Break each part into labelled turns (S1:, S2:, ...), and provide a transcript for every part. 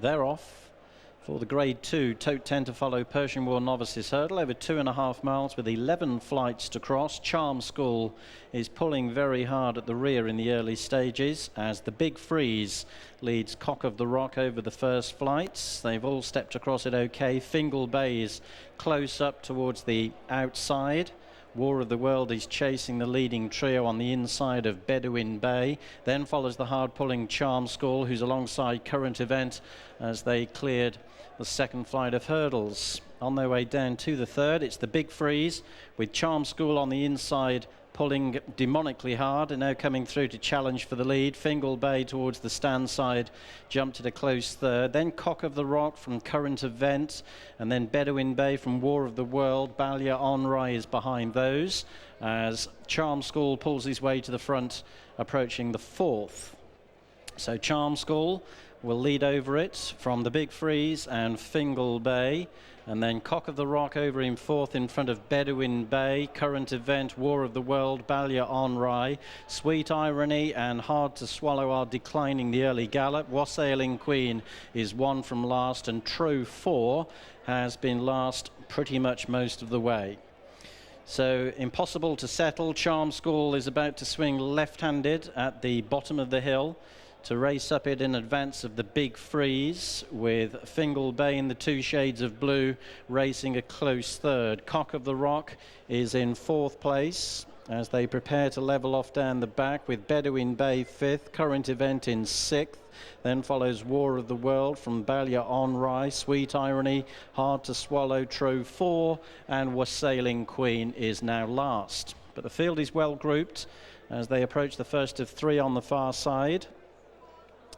S1: they're off for the Grade 2 Totetentofollow Persian War Novices hurdle over 2.5 miles with 11 flights to cross. Charm School is pulling very hard at the rear in the early stages as the Big Freeze leads Cock of the Rock over the first flights. They've all stepped across it okay. Fingal Bay is close up towards the outside. War of the World is chasing the leading trio on the inside of Bedouin Bay. Then follows the hard-pulling Charm School, who's alongside Current Event as they cleared the second flight of hurdles. On their way down to the third, it's the Big Freeze with Charm School on the inside pulling demonically hard and now coming through to challenge for the lead. Fingal Bay towards the stand side jumped at a close third. Then Cock of the Rock from Current Event, and then Bedouin Bay from War of the World. Balya Onrai is behind those as Charm School pulls his way to the front, approaching the fourth. So Charm School will lead over it from the Big Freeze and Fingal Bay, and then Cock of the Rock over in fourth in front of Bedouin Bay, Current Event, War of the World, Balya Onrai. Sweet Irony and Hard to Swallow are declining the early gallop. Wassailing Queen is one from last, and True 4 has been last pretty much most of the way. So Impossible to Settle. Charm School is about to swing left-handed at the bottom of the hill to race up it in advance of the Big Freeze, with Fingal Bay in the two shades of blue racing a close third. Cock of the Rock is in fourth place as they prepare to level off down the back, with Bedouin Bay fifth, Current Event in sixth. Then follows War of the World from Balya Onrai, Sweet Irony, Hard to Swallow, True 4, and Wassailing Queen is now last. But the field is well grouped as they approach the first of three on the far side.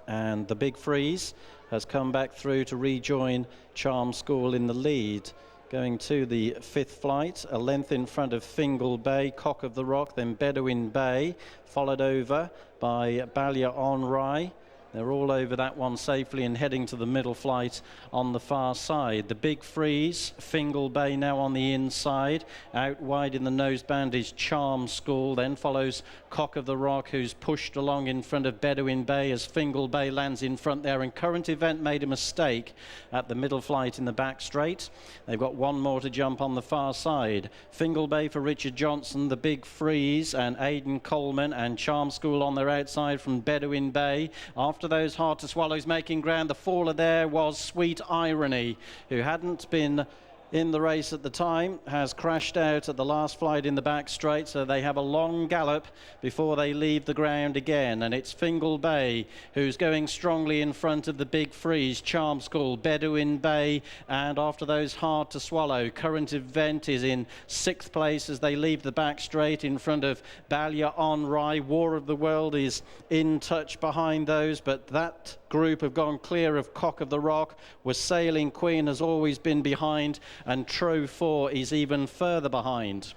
S1: And the Big Freeze has come back through to rejoin Charm School in the lead. Going to the fifth flight, a length in front of Fingal Bay, Cock of the Rock, then Bedouin Bay, followed over by Balya Onrai. They're all over that one safely and heading to the middle flight on the far side. The Big Freeze, Fingal Bay now on the inside. Out wide in the noseband is Charm School. Then follows Cock of the Rock, who's pushed along in front of Bedouin Bay as Fingal Bay lands in front there. And Current Event made a mistake at the middle flight in the back straight. They've got one more to jump on the far side. Fingal Bay for Richard Johnson, the Big Freeze and Aidan Coleman, and Charm School on their outside from Bedouin Bay. After those Hard to Swallows making ground, the faller there was Sweet Irony, who hadn't been in the race at the time, has crashed out at the last flight in the back straight, so they have a long gallop before they leave the ground again. And it's Fingal Bay who's going strongly in front of the Big Freeze, Charm School, Bedouin Bay, and after those Hard to Swallow, Current Event is in sixth place as they leave the back straight in front of Balya Onrai. War of the World is in touch behind those, but that group have gone clear of Cock of the Rock. Wassailing Queen has always been behind, and True 4 is even further behind.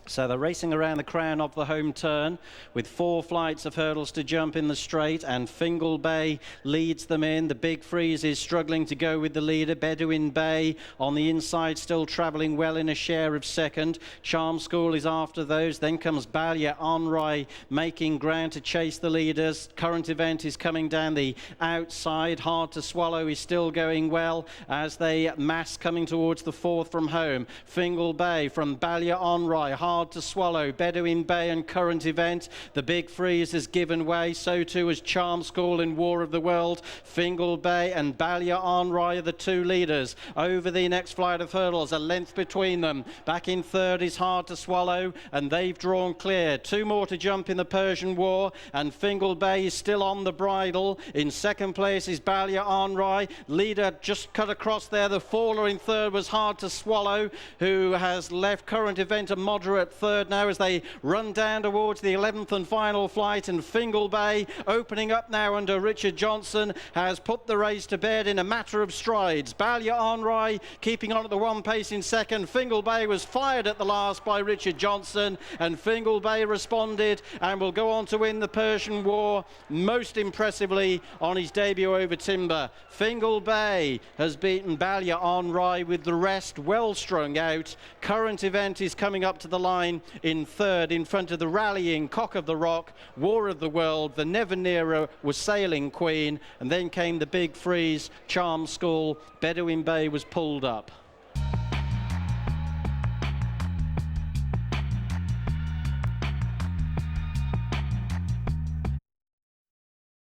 S1: So they're racing around the crown of the home turn with 4 flights of hurdles to jump in the straight, and Fingal Bay leads them in. The Big Freeze is struggling to go with the leader. Bedouin Bay on the inside still travelling well in a share of second. Charm School is after those. Then comes Balya Onrai making ground to chase the leaders. Current Event is coming down the outside. Hard to Swallow is still going well as they mass coming towards the fourth from home. Fingal Bay from Balya Onrai, Hard to Swallow, Bedouin Bay and Current Event. The Big Freeze has given way, so too has Charm School in War of the World. Fingal Bay and Balya Onrai are the two leaders. Over the next flight of hurdles, a length between them. Back in third is Hard to Swallow, and they've drawn clear. 2 more to jump in the Persian War, and Fingal Bay is still on the bridle. In second place is Balya Onrai. Leader just cut across there. The faller in third was Hard to Swallow, who has left Current Event a moderate third now as they run down towards the 11th and final flight. And Fingal Bay, opening up now under Richard Johnson, has put the race to bed in a matter of strides. Balya Onrai keeping on at the 1 pace in second. Fingal Bay was fired at the last by Richard Johnson, and Fingal Bay responded and will go on to win the Persian War most impressively on his debut over timber. Fingal Bay has beaten Balya Onrai with the rest well strung out. Current Event is coming up to the line line in third, in front of the rallying Cock of the Rock, War of the World, the Never Nearer was Sailing Queen, and then came the big freeze, Charm School, Bedouin Bay was pulled up.